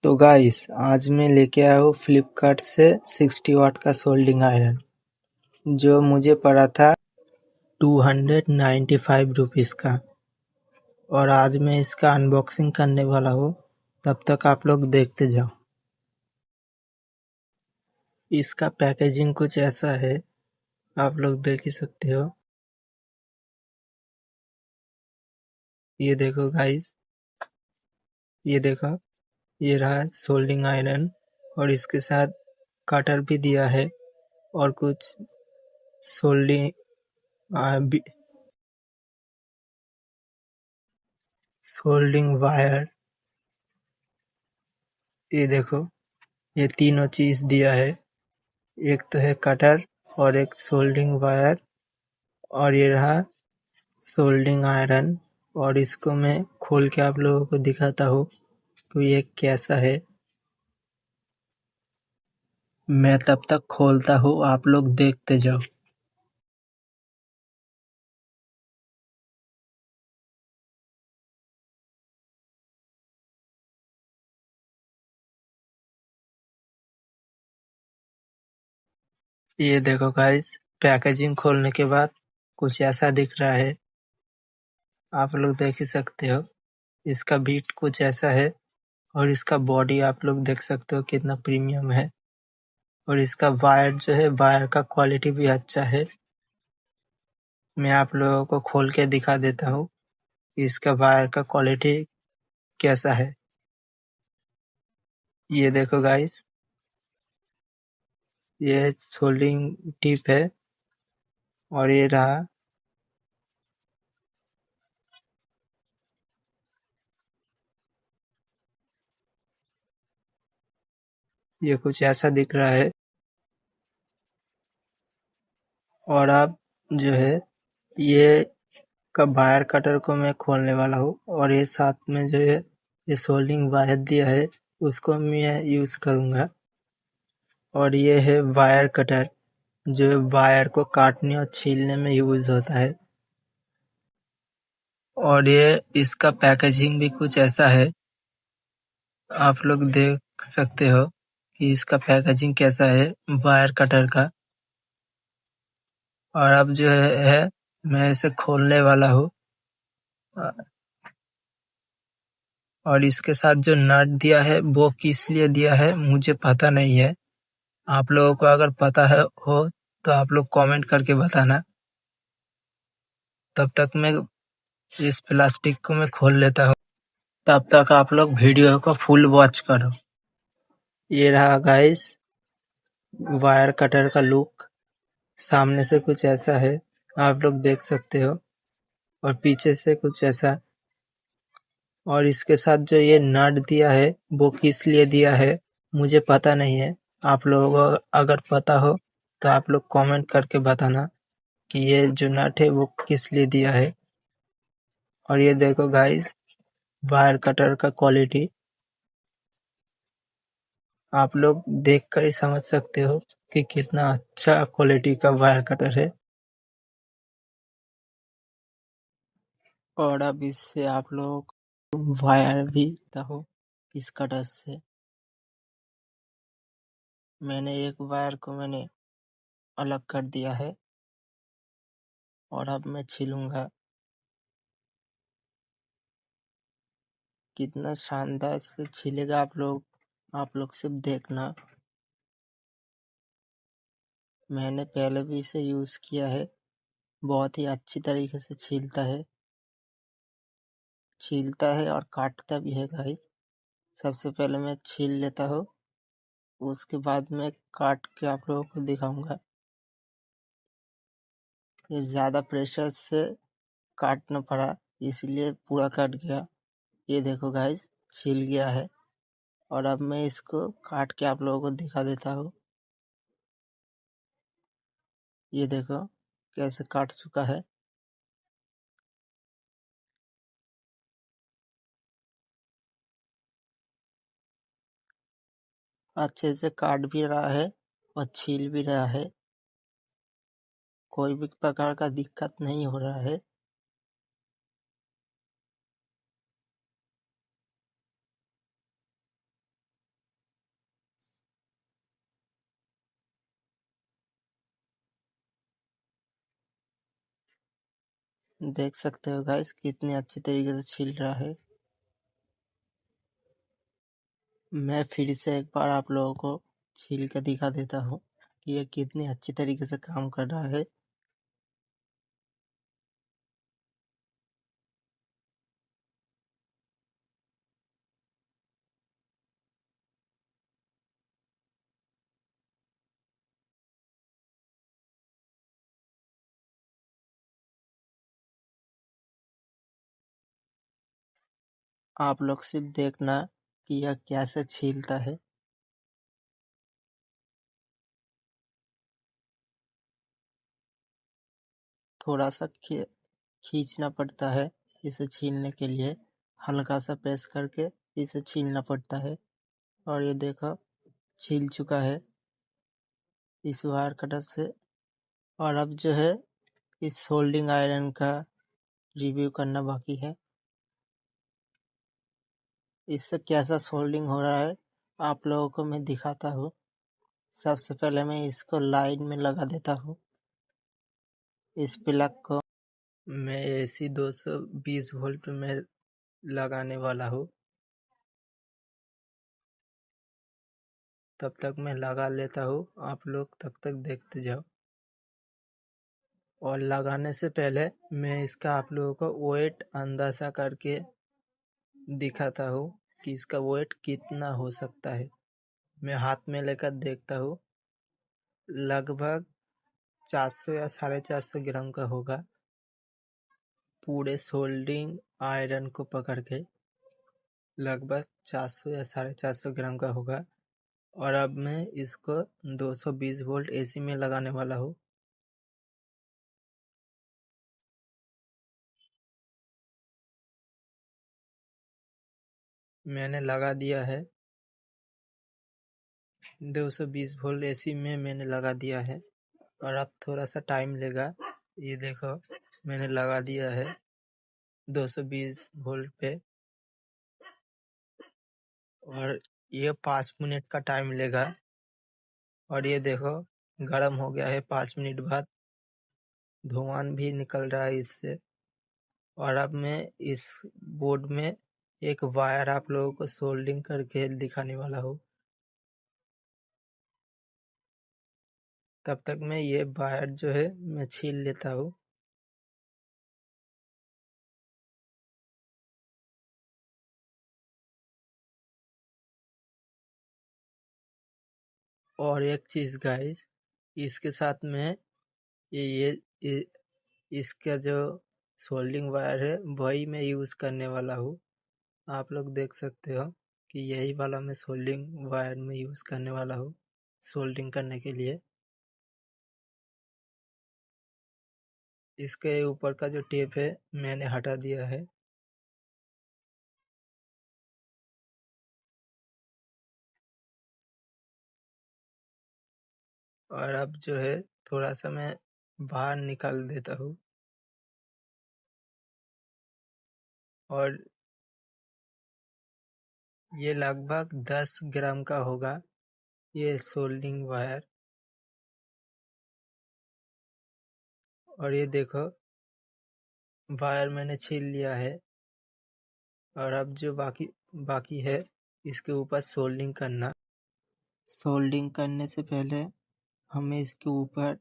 तो गाइस आज मैं लेके आया हूँ फ्लिपकार्ट से 60 वाट का सोल्डिंग आयरन जो मुझे पड़ा था 295 रुपीज़ का। और आज मैं इसका अनबॉक्सिंग करने वाला हूँ, तब तक आप लोग देखते जाओ। इसका पैकेजिंग कुछ ऐसा है, आप लोग देख ही सकते हो। ये देखो गाइस, ये देखो, ये रहा सोल्डिंग आयरन और इसके साथ कटर भी दिया है और कुछ सोल्डिंग सोल्डिंग वायर। ये देखो, ये तीनों चीज दिया है। एक तो है कटर और एक सोल्डिंग वायर और ये रहा सोल्डिंग आयरन। और इसको मैं खोल के आप लोगों को दिखाता हूँ कि ये कैसा है। मैं तब तक खोलता हूँ, आप लोग देखते जाओ। ये देखो गाइस, पैकेजिंग खोलने के बाद कुछ ऐसा दिख रहा है, आप लोग देख ही सकते हो। इसका बीट कुछ ऐसा है और इसका बॉडी आप लोग देख सकते हो कितना प्रीमियम है। और इसका वायर जो है, वायर का क्वालिटी भी अच्छा है। मैं आप लोगों को खोल के दिखा देता हूँ कि इसका वायर का क्वालिटी कैसा है। ये देखो गाइस, ये सोल्डिंग टिप है और ये रहा। ये कुछ ऐसा दिख रहा है। और अब जो है, ये का वायर कटर को मैं खोलने वाला हूँ और ये साथ में जो है, ये सोल्डिंग वायर दिया है, उसको मैं यूज करूंगा। और ये है वायर कटर जो वायर को काटने और छीलने में यूज होता है। और ये इसका पैकेजिंग भी कुछ ऐसा है, आप लोग देख सकते हो कि इसका पैकेजिंग कैसा है वायर कटर का। और अब जो है मैं इसे खोलने वाला हूँ। और इसके साथ जो नट दिया है वो किस लिए दिया है मुझे पता नहीं है। आप लोगों को अगर पता है हो तो आप लोग कमेंट करके बताना। तब तक मैं इस प्लास्टिक को मैं खोल लेता हूँ, तब तक आप लोग वीडियो को फुल वॉच करो। ये रहा गाइस वायर कटर का लुक, सामने से कुछ ऐसा है, आप लोग देख सकते हो। और पीछे से कुछ ऐसा। और इसके साथ जो ये नट दिया है वो किस लिए दिया है मुझे पता नहीं है। आप लोगों को अगर पता हो तो आप लोग कमेंट करके बताना कि ये जो नट है वो किस लिए दिया है। और ये देखो गाइस, वायर कटर का क्वालिटी आप लोग देख कर ही समझ सकते हो कि कितना अच्छा क्वालिटी का वायर कटर है। और अब इससे आप लोग वायर भी हो इस कटर से। मैंने एक वायर को मैंने अलग कर दिया है और अब मैं छीलूंगा। कितना शानदार से छिलेगा आप लोग सिर्फ देखना। मैंने पहले भी इसे यूज किया है, बहुत ही अच्छी तरीके से छीलता है और काटता भी है गाइस। सबसे पहले मैं छील लेता हूँ, उसके बाद मैं काट के आप लोगों को दिखाऊंगा। ये ज्यादा प्रेशर से काटना पड़ा इसलिए पूरा कट गया। ये देखो गाइस, छिल गया है। और अब मैं इसको काट के आप लोगों को दिखा देता हूँ। ये देखो कैसे काट चुका है। अच्छे से काट भी रहा है और छील भी रहा है, कोई भी प्रकार का दिक्कत नहीं हो रहा है। देख सकते हो गाइस कितनी अच्छी तरीके से छिल रहा है। मैं फिर से एक बार आप लोगों को छील के दिखा देता हूँ कि ये कितनी अच्छी तरीके से काम कर रहा है। आप लोग सिर्फ देखना कि यह कैसे छीलता है। थोड़ा सा खींचना पड़ता है इसे छीलने के लिए, हल्का सा प्रेस करके इसे छीलना पड़ता है। और ये देखो छील चुका है इस वायर कटर से। और अब जो है इस सोल्डिंग आयरन का रिव्यू करना बाकी है। इससे कैसा सोल्डिंग हो रहा है आप लोगों को मैं दिखाता हूँ। सबसे पहले मैं इसको लाइन में लगा देता हूँ, इस प्लग को मैं एसी 220 वोल्ट में लगाने वाला हूँ। तब तक मैं लगा लेता हूँ, आप लोग तब तक देखते जाओ। और लगाने से पहले मैं इसका आप लोगों को वेट अंदाजा करके दिखाता हूँ कि इसका वेट कितना हो सकता है। मैं हाथ में लेकर देखता हूँ, लगभग 400 या 450 ग्राम का होगा पूरे सोल्डिंग आयरन को पकड़ के। लगभग 400 या 450 ग्राम का होगा। और अब मैं इसको 220 वोल्ट एसी में लगाने वाला हूँ। मैंने लगा दिया है 220 वोल्ट एसी में मैंने लगा दिया है। और अब थोड़ा सा टाइम लेगा। ये देखो मैंने लगा दिया है 220 वोल्ट पे। और ये 5 मिनट का टाइम लेगा। और ये देखो गर्म हो गया है 5 मिनट बाद, धुआं भी निकल रहा है इससे। और अब मैं इस बोर्ड में एक वायर आप लोगों को सोल्डिंग करके दिखाने वाला हूँ। तब तक मैं ये वायर जो है मैं छील लेता हूँ। और एक चीज गाइस, इसके साथ में ये इसका जो सोल्डिंग वायर है वही मैं यूज करने वाला हूँ। आप लोग देख सकते हो कि यही वाला मैं सोल्डिंग वायर में यूज करने वाला हूँ सोल्डिंग करने के लिए। इसके ऊपर का जो टेप है मैंने हटा दिया है। और अब जो है थोड़ा सा मैं बाहर निकाल देता हूँ। और ये लगभग 10 ग्राम का होगा ये सोल्डिंग वायर। और ये देखो वायर मैंने छील लिया है। और अब जो बाकी बाकी है इसके ऊपर सोल्डिंग करना। सोल्डिंग करने से पहले हमें इसके ऊपर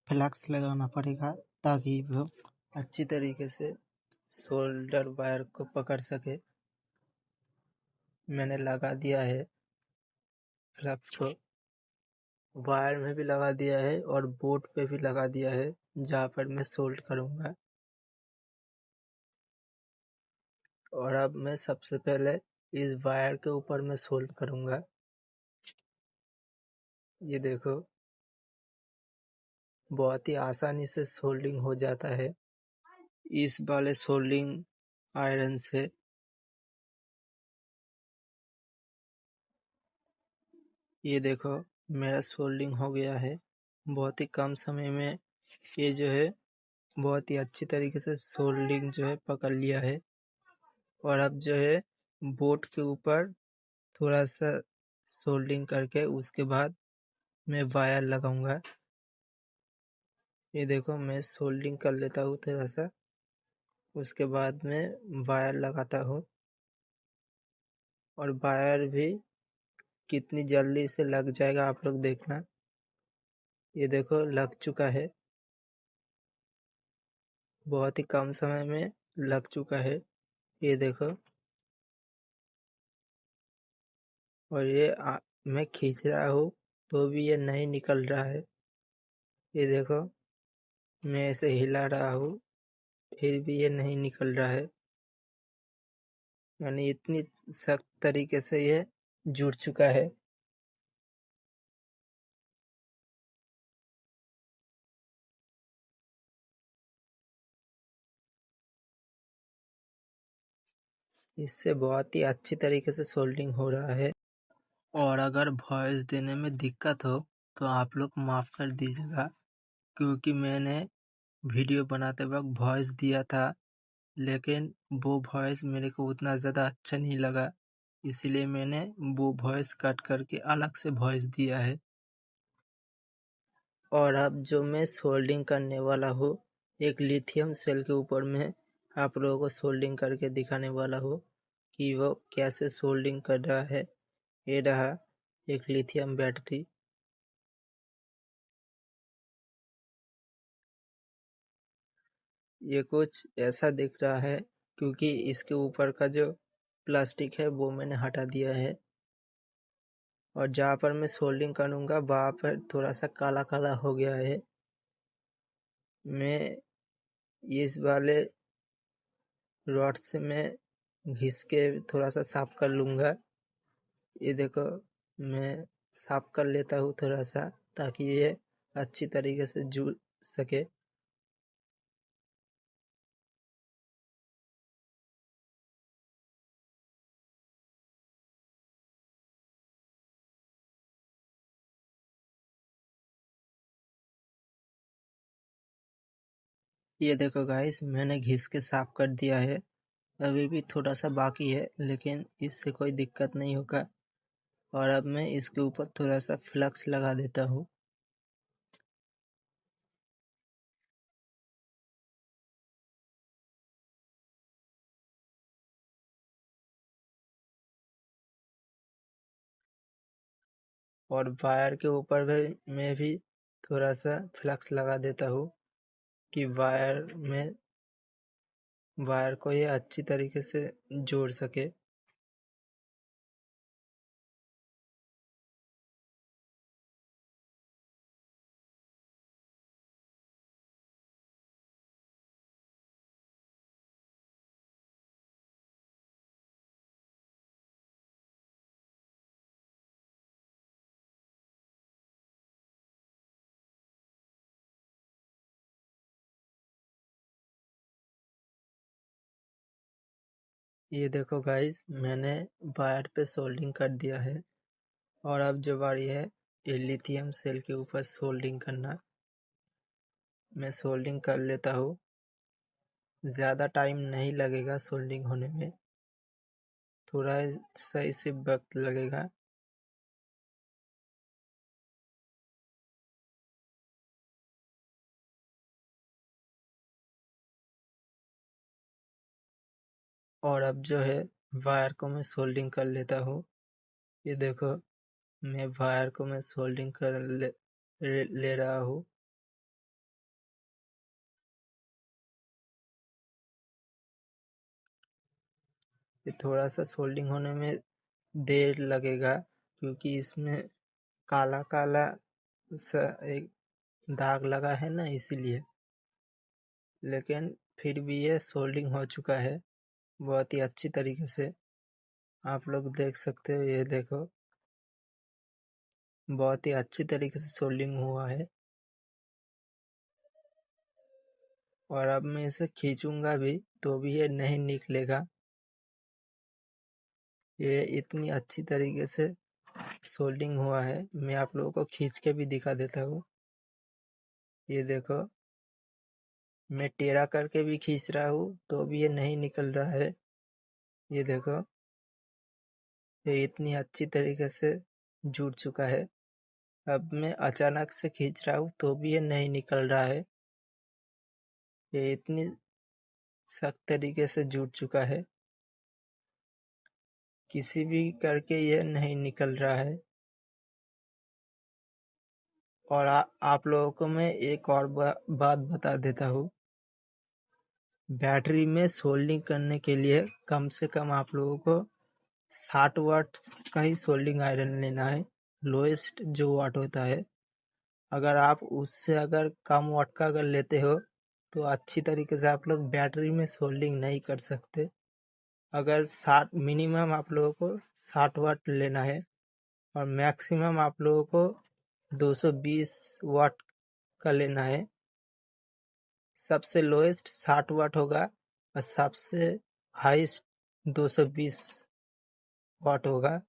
फ्लैक्स लगाना पड़ेगा ताकि वो अच्छी तरीके से सोल्डर वायर को पकड़ सके। मैंने लगा दिया है फ्लैक्स को, वायर में भी लगा दिया है और बोर्ड पे भी लगा दिया है जहाँ पर मैं सोल्ड करूँगा। और अब मैं सबसे पहले इस वायर के ऊपर मैं सोल्ड करूँगा। ये देखो बहुत ही आसानी से सोल्डिंग हो जाता है इस वाले सोल्डिंग आयरन से। ये देखो मेरा सोल्डिंग हो गया है बहुत ही कम समय में। ये जो है बहुत ही अच्छी तरीके से सोल्डिंग जो है पकड़ लिया है। और अब जो है बोर्ड के ऊपर थोड़ा सा सोल्डिंग करके उसके बाद मैं वायर लगाऊंगा। ये देखो मैं सोल्डिंग कर लेता हूँ थोड़ा सा। उसके बाद में वायर लगाता हूँ, और वायर भी कितनी जल्दी से लग जाएगा आप लोग देखना। ये देखो लग चुका है, बहुत ही कम समय में लग चुका है। ये देखो, और ये मैं खींच रहा हूँ तो भी ये नहीं निकल रहा है। ये देखो, मैं इसे हिला रहा हूँ फिर भी ये नहीं निकल रहा है, यानी इतनी सख्त तरीके से ये जुड़ चुका है। इससे बहुत ही अच्छी तरीके से सोल्डिंग हो रहा है। और अगर वॉइस देने में दिक्कत हो तो आप लोग माफ़ कर दीजिएगा, क्योंकि मैंने वीडियो बनाते वक्त वॉइस दिया था, लेकिन वो वॉइस मेरे को उतना ज़्यादा अच्छा नहीं लगा, इसलिए मैंने वो वॉइस कट करके अलग से वॉइस दिया है। और अब जो मैं सोल्डिंग करने वाला हूँ, एक लिथियम सेल के ऊपर में आप लोगों को सोल्डिंग करके दिखाने वाला हूँ कि वो कैसे सोल्डिंग कर रहा है। ये रहा एक लिथियम बैटरी। ये कुछ ऐसा दिख रहा है क्योंकि इसके ऊपर का जो प्लास्टिक है वो मैंने हटा दिया है, और जहाँ पर मैं सोल्डिंग करूँगा वहाँ पर थोड़ा सा काला काला हो गया है। मैं इस वाले रॉड से मैं घिस के थोड़ा सा साफ कर लूँगा। ये देखो, मैं साफ कर लेता हूँ थोड़ा सा, ताकि ये अच्छी तरीके से जुड़ सके। ये देखो गाइस, मैंने घिस के साफ कर दिया है। अभी भी थोड़ा सा बाकी है, लेकिन इससे कोई दिक्कत नहीं होगा। और अब मैं इसके ऊपर थोड़ा सा फ्लक्स लगा देता हूँ। और वायर के ऊपर भी मैं भी थोड़ा सा फ्लक्स लगा देता हूँ कि वायर को ये अच्छी तरीके से जोड़ सके। ये देखो गाइस, मैंने वायर पे सोल्डिंग कर दिया है, और अब जो बारी है ये लिथियम सेल के ऊपर सोल्डिंग करना। मैं सोल्डिंग कर लेता हूँ, ज़्यादा टाइम नहीं लगेगा सोल्डिंग होने में, थोड़ा सही से वक्त लगेगा। और अब जो है वायर को मैं सोल्डिंग कर लेता हूँ। ये देखो, मैं वायर को मैं सोल्डिंग कर ले रहा हूँ। ये थोड़ा सा सोल्डिंग होने में देर लगेगा, क्योंकि इसमें काला काला सा एक दाग लगा है ना, इसीलिए। लेकिन फिर भी ये सोल्डिंग हो चुका है बहुत ही अच्छी तरीके से। आप लोग देख सकते हो, ये देखो बहुत ही अच्छी तरीके से सोल्डिंग हुआ है। और अब मैं इसे खींचूंगा भी तो भी ये नहीं निकलेगा। ये इतनी अच्छी तरीके से सोल्डिंग हुआ है, मैं आप लोगों को खींच के भी दिखा देता हूँ। ये देखो, मैं टेढ़ा करके भी खींच रहा हूँ तो भी ये नहीं निकल रहा है। ये देखो, ये इतनी अच्छी तरीके से जुड़ चुका है। अब मैं अचानक से खींच रहा हूँ तो भी ये नहीं निकल रहा है। ये इतनी सख्त तरीके से जुड़ चुका है, किसी भी करके यह नहीं निकल रहा है। और आप लोगों को मैं एक और बात बता देता हूँ। बैटरी में सोल्डिंग करने के लिए कम से कम आप लोगों को 60 वाट का ही सोल्डिंग आयरन लेना है, लोएस्ट जो वाट होता है। अगर आप उससे अगर कम वाट का अगर लेते हो तो अच्छी तरीके से आप लोग बैटरी में सोल्डिंग नहीं कर सकते। अगर 60 मिनिमम आप लोगों को 60 वाट लेना है और मैक्सिमम आप लोगों को 220 वाट का लेना है। सबसे लोएस्ट 60 वाट होगा और सबसे हाईएस्ट 220 वाट होगा।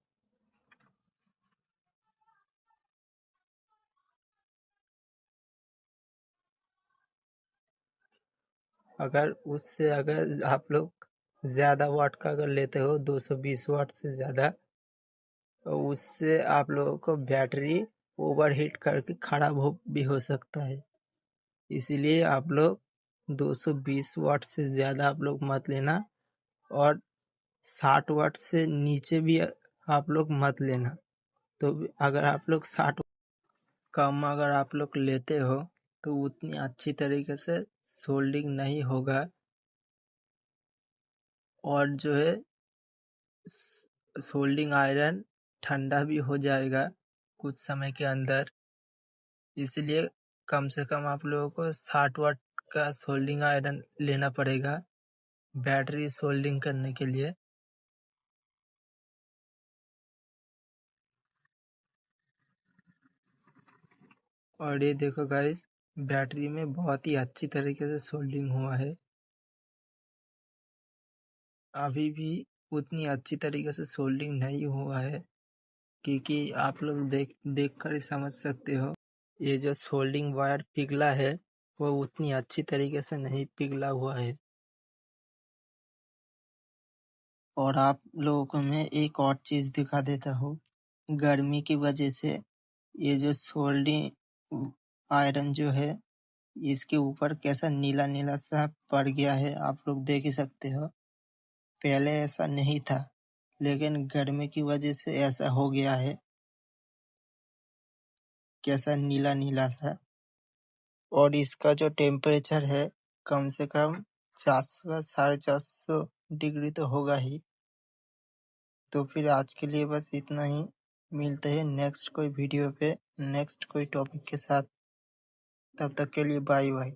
अगर उससे अगर आप लोग ज़्यादा वाट का अगर लेते हो 220 वाट से ज़्यादा, तो उससे आप लोगों को बैटरी ओवरहीट करके खराब भी हो सकता है। इसीलिए आप लोग 220 वाट से ज़्यादा आप लोग मत लेना और 60 वाट से नीचे भी आप लोग मत लेना। तो अगर आप लोग 60 कम अगर आप लोग लेते हो तो उतनी अच्छी तरीके से सोल्डिंग नहीं होगा और जो है सोल्डिंग आयरन ठंडा भी हो जाएगा कुछ समय के अंदर। इसलिए कम से कम आप लोगों को 60 वाट का सोल्डिंग आयरन लेना पड़ेगा बैटरी सोल्डिंग करने के लिए। और ये देखो गाइस, बैटरी में बहुत ही अच्छी तरीके से सोल्डिंग हुआ है। अभी भी उतनी अच्छी तरीके से सोल्डिंग नहीं हुआ है क्योंकि आप लोग देख कर ही समझ सकते हो। ये जो सोल्डिंग वायर पिघला है वो उतनी अच्छी तरीके से नहीं पिघला हुआ है। और आप लोगों को मैं एक और चीज दिखा देता हूँ। गर्मी की वजह से ये जो सोल्डिंग आयरन जो है इसके ऊपर कैसा नीला नीला सा पड़ गया है, आप लोग देख ही सकते हो। पहले ऐसा नहीं था लेकिन गर्मी की वजह से ऐसा हो गया है, कैसा नीला नीला सा। और इसका जो टेम्परेचर है कम से कम 400 450 डिग्री तो होगा ही। तो फिर आज के लिए बस इतना ही। मिलते हैं नेक्स्ट कोई वीडियो पे, नेक्स्ट कोई टॉपिक के साथ। तब तक के लिए बाय बाय।